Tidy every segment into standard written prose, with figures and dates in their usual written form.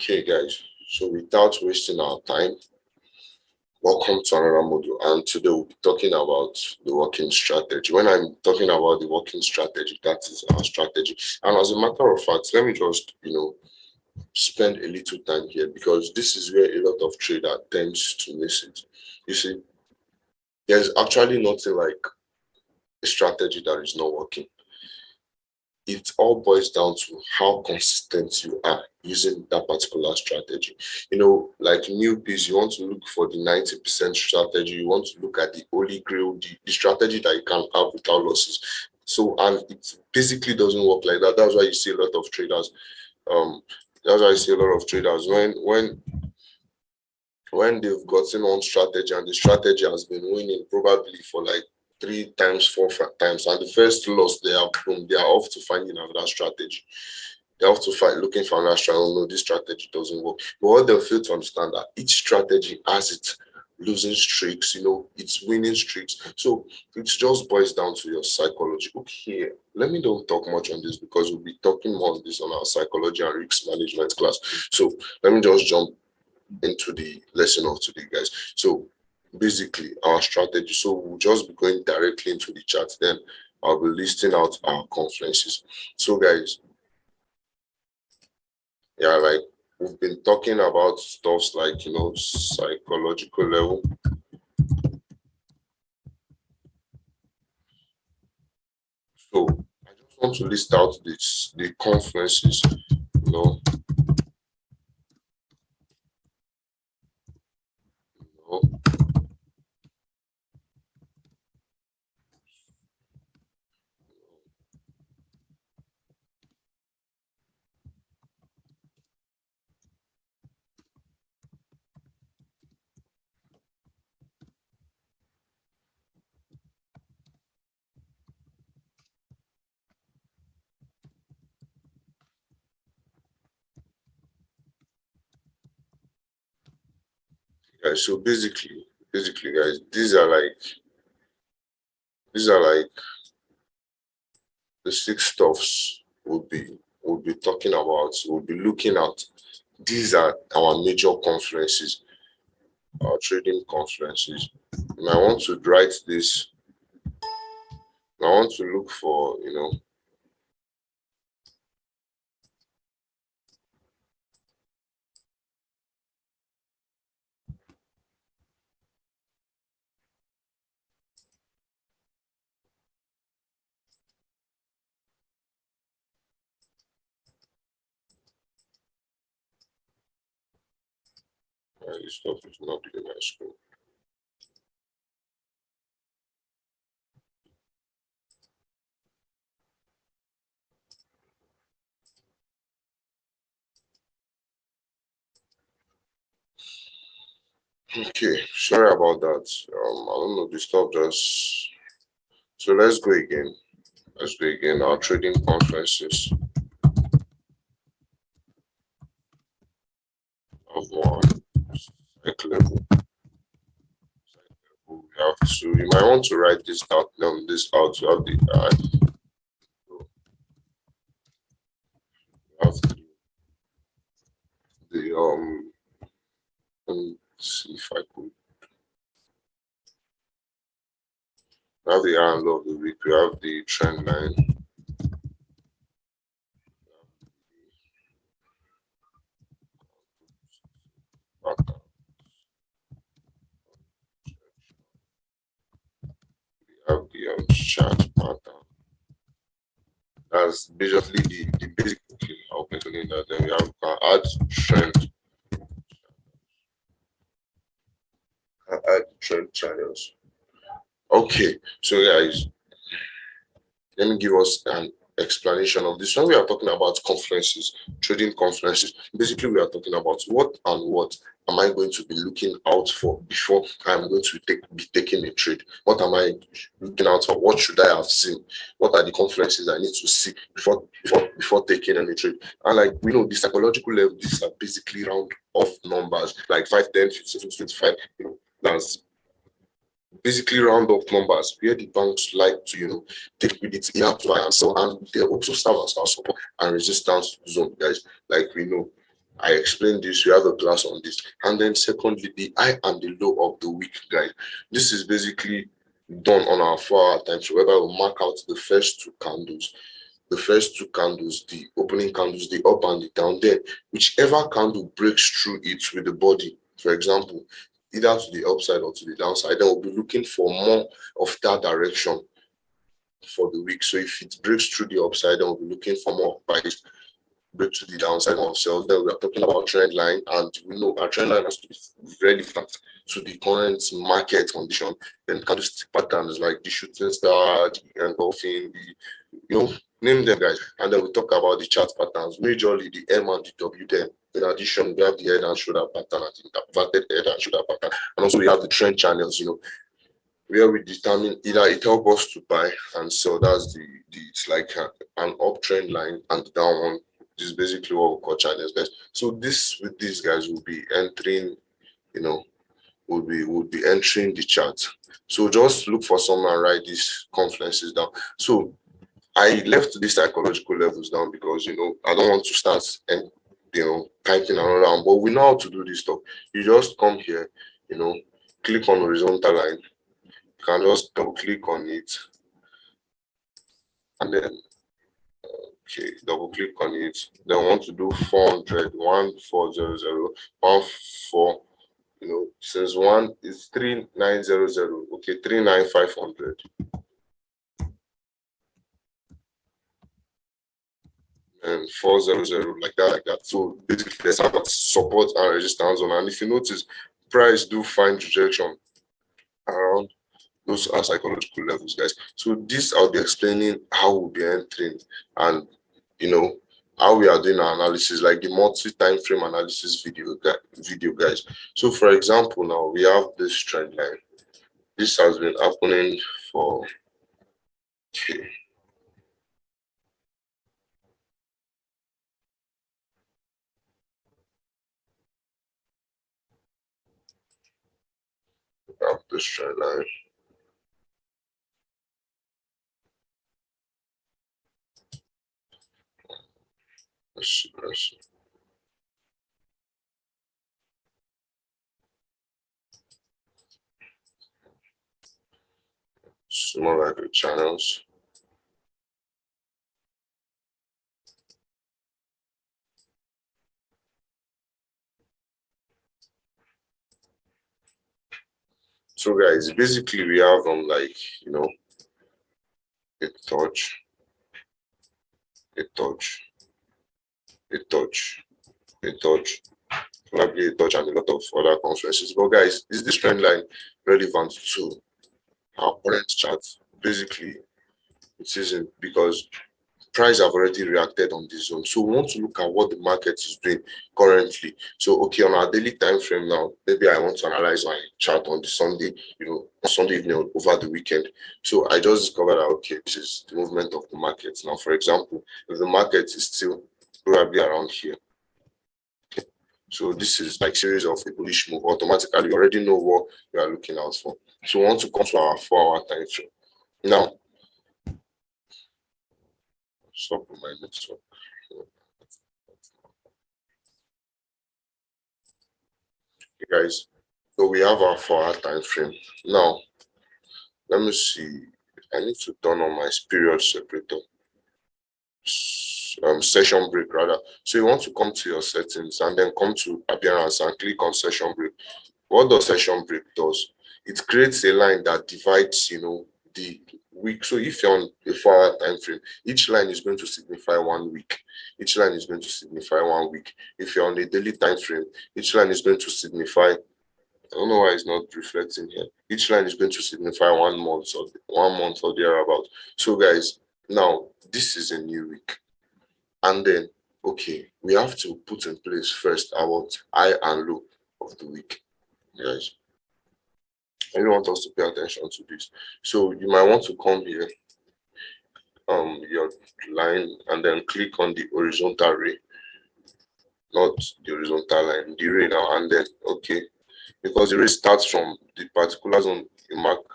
Okay, guys, so without wasting our time, welcome to another module. And today we'll be talking about the working strategy. When I'm talking about the working strategy, that is our strategy. And as a matter of fact, let me just, spend a little time here because this is where a lot of trader tends to miss it. You see, there's actually nothing like a strategy that is not working. It all boils down to how consistent you are using that particular strategy. Like newbies, you want to look for the 90% strategy. You want to look at the holy grail, the strategy that you can have without losses. So, and it basically doesn't work like that. That's why you see a lot of traders. When they've gotten one strategy and the strategy has been winning probably for like 3 times, 4 times, and the first loss they have, boom, they are off to finding another strategy. They have to fight looking for another strategy. No, this strategy doesn't work. But what they'll fail to understand that each strategy has its losing streaks, it's winning streaks. So it just boils down to your psychology. Okay, let me don't talk much on this because we'll be talking more on this on our psychology and risk management class. So let me just jump into the lesson of today, guys. So basically our strategy. So we'll just be going directly into the chat. Then I'll be listing out our conferences. So guys, like we've been talking about stuffs like psychological level. So I just want to list out the conferences, guys. So basically, guys, these are like the 6 stuffs we'll be talking about. We'll be looking at. These are our major conferences, our trading conferences. And I want to write this. I want to look for, this stuff is not in my screen. Okay, sorry about that. I don't know, this stuff just. So let's go again. Our trading conferences. Of one level. You might want to write this out. To have let me see if I could have the angle of the week. We have the trend line. We have the chart pattern. That's basically the basic. Okay, I'll continue that. Then we have add trend. Add trend channels. Okay, so guys, let me give us an explanation of this. When we are talking about conferences, trading conferences, basically we are talking about what am I going to be looking out for before I'm going to be taking a trade? What am I looking out for? What should I have seen? What are the conferences I need to see before taking any trade? And like we know, the psychological level, these are basically round off numbers like 5, 10, 15, 25. That's basically round up numbers where the banks like to take liquidity up and so, and they also serve as our support and resistance zone, guys. Like we know, I explained this, we have a class on this. And then secondly, the high and the low of the week, guys. This is basically done on our 4-hour time frame, whereby we mark out the first two candles, the opening candles, the up and the down. Then whichever candle breaks through it with the body, for example, either to the upside or to the downside, then we'll be looking for more of that direction for the week. So if it breaks through the upside, then we'll be looking for more price break to the downside of sales. Then we are talking about trend line, and we know our trend line has to be very flat to the current market condition. Then candlestick patterns like the shooting star, the engulfing, name them, guys. And then we talk about the chart patterns, majorly the M and the W. Then in addition, we have the head and shoulder pattern, and the inverted head and shoulder pattern, and also we have the trend channels, where we determine either it helps us to buy and sell. That's it's like an uptrend line, and down one is basically what we call channels, guys. So with these guys will be entering, would be entering the chart. So just look for someone and write these confluences down. So I left these psychological levels down because I don't want to start and typing another one, but we know how to do this stuff. You just come here, click on horizontal line. You can just double click on it, and then double click on it. Then want to do 400, 1400, 14. Since one is 3900, okay, 39500. And 400, like that. So basically, there's about support and resistance zone. And if you notice, price do find rejection around those are psychological levels, guys. So this I'll be explaining how we'll be entering, and how we are doing our analysis, like the multi-time frame analysis video, guys. So for example, now we have this trend line. This has been happening for this trend line. Let's see. It's more like the channels. So guys, basically we have a touch, a touch, a touch, a touch, probably a touch, and a lot of other conferences. But guys, is this trend line relevant to our current chart? Basically, it isn't, because price have already reacted on this zone. So we want to look at what the market is doing currently. So okay, on our daily time frame now, maybe I want to analyze my chart on the Sunday, on Sunday evening over the weekend. So I just discovered that okay, this is the movement of the market. Now, for example, if the market is still probably around here, okay, so this is like series of a bullish move. Automatically, you already know what you are looking out for. So we want to come to our 4-hour time frame. Now, stop my network. Okay, guys, so we have our 4-hour time frame. Now, let me see. I need to turn on my period separator. Session break rather. So you want to come to your settings and then come to appearance and click on session break. What does session break does? It creates a line that divides, the week. So if you're on a 4-hour time frame, each line is going to signify 1 week. Each line is going to signify 1 week. If you're on a daily time frame, each line is going to signify, I don't know why it's not reflecting here. Each line is going to signify 1 month or thereabout. So guys, now this is a new week. And then, okay, we have to put in place first our high and low of the week, guys. I really want us to pay attention to this. So you might want to come here, your line, and then click on the horizontal ray, not the horizontal line, the ray now, and then okay, because the ray starts from the particular zone you marked.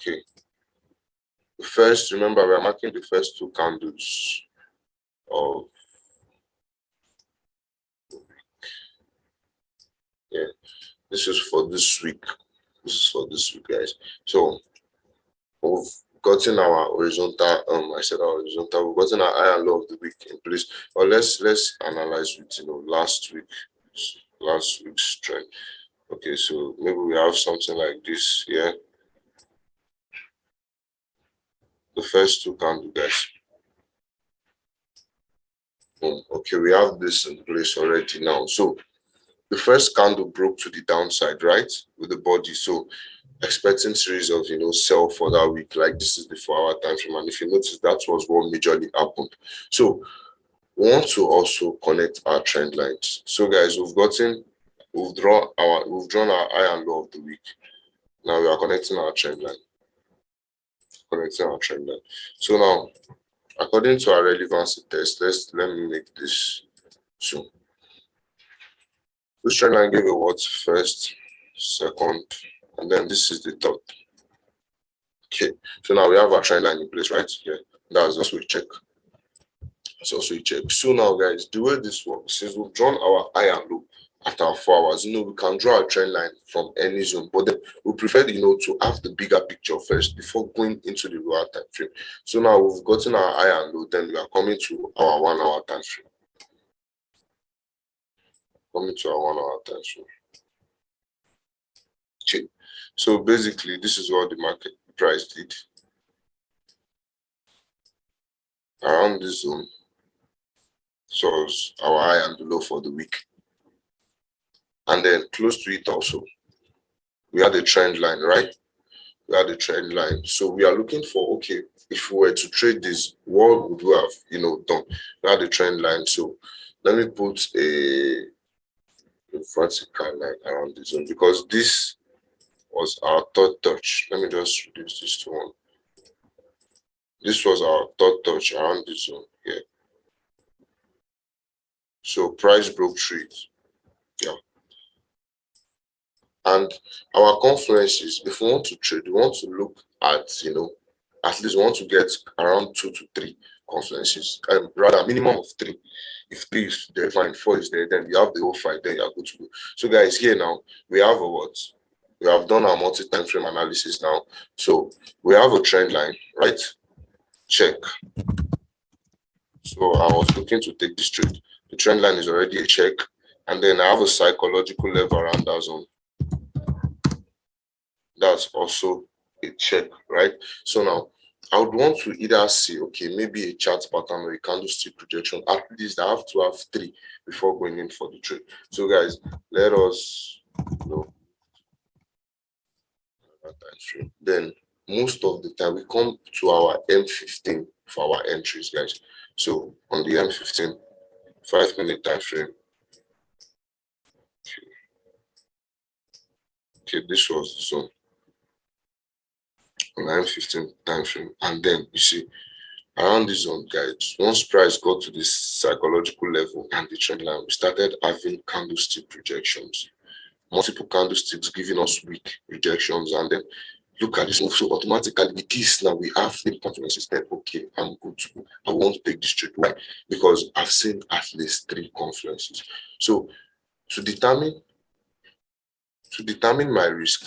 Okay, First, remember, we are marking the first two candles of, yeah, this is for this week. This is for this week, guys. So we've gotten our horizontal, I said our horizontal, we've gotten our high and low of the week in place. But let's analyze with last week's trend. Okay, so maybe we have something like this here. The first two candles, guys. Okay, we have this in place already now. So the first candle broke to the downside, right, with the body. So expecting series of sell for that week. Like this is the 4-hour time frame, and if you notice, that was what majorly happened. So we want to also connect our trend lines. So guys, we've drawn our high and low of the week. Now we are connecting our trend line. So now, according to our relevancy test, let me make this 2. This trend line gave a what? First, second, and then this is the third. Okay, so now we have our trend line in place, right? Yeah, that's also a check. So now, guys, the way this works is we've drawn our high and low at our 4 hours. We can draw a trend line from any zone, but then we prefer, to have the bigger picture first before going into the lower time frame. So now we've gotten our high and low, then we are coming to our 1-hour time frame. Okay. So basically, this is what the market price did around this zone. So our high and low for the week, and then close to it also we had a trend line, right? We had a trend line. So we are looking for, okay, if we were to trade this, what would we have done? We had a trend line. So let me put a vertical line around the zone, because this was our third touch. Let me just reduce this to 1. This was our third touch around the zone here. So price broke through it. Yeah. And our confluences, if we want to trade, we want to look at, at least we want to get around 2 to 3 confluences, rather a minimum of 3. If 3 is there, fine. 4 is there, then you have the whole 5, then you are good to go. So guys, here now, we have a what? We have done our multi-time frame analysis now. So we have a trend line, right? Check. So I was looking to take this trade. The trend line is already a check. And then I have a psychological level around that zone. That's also a check, right? So now I would want to either see, okay, maybe a chart pattern or a candlestick projection. At least I have to have 3 before going in for the trade. So guys, let us then most of the time we come to our M15 for our entries, guys. So on the M15 5-minute time frame, okay, this was the zone on the M15 time frame, and then you see around this zone, guys, once price got to this psychological level and the trend line, we started having candlestick projections, multiple candlesticks giving us weak rejections, and then look at this move. So automatically with this now we have the confidence that okay, I'm good to go. I want to take this trade. Why? Because I've seen at least 3 confluences. So to determine my risk,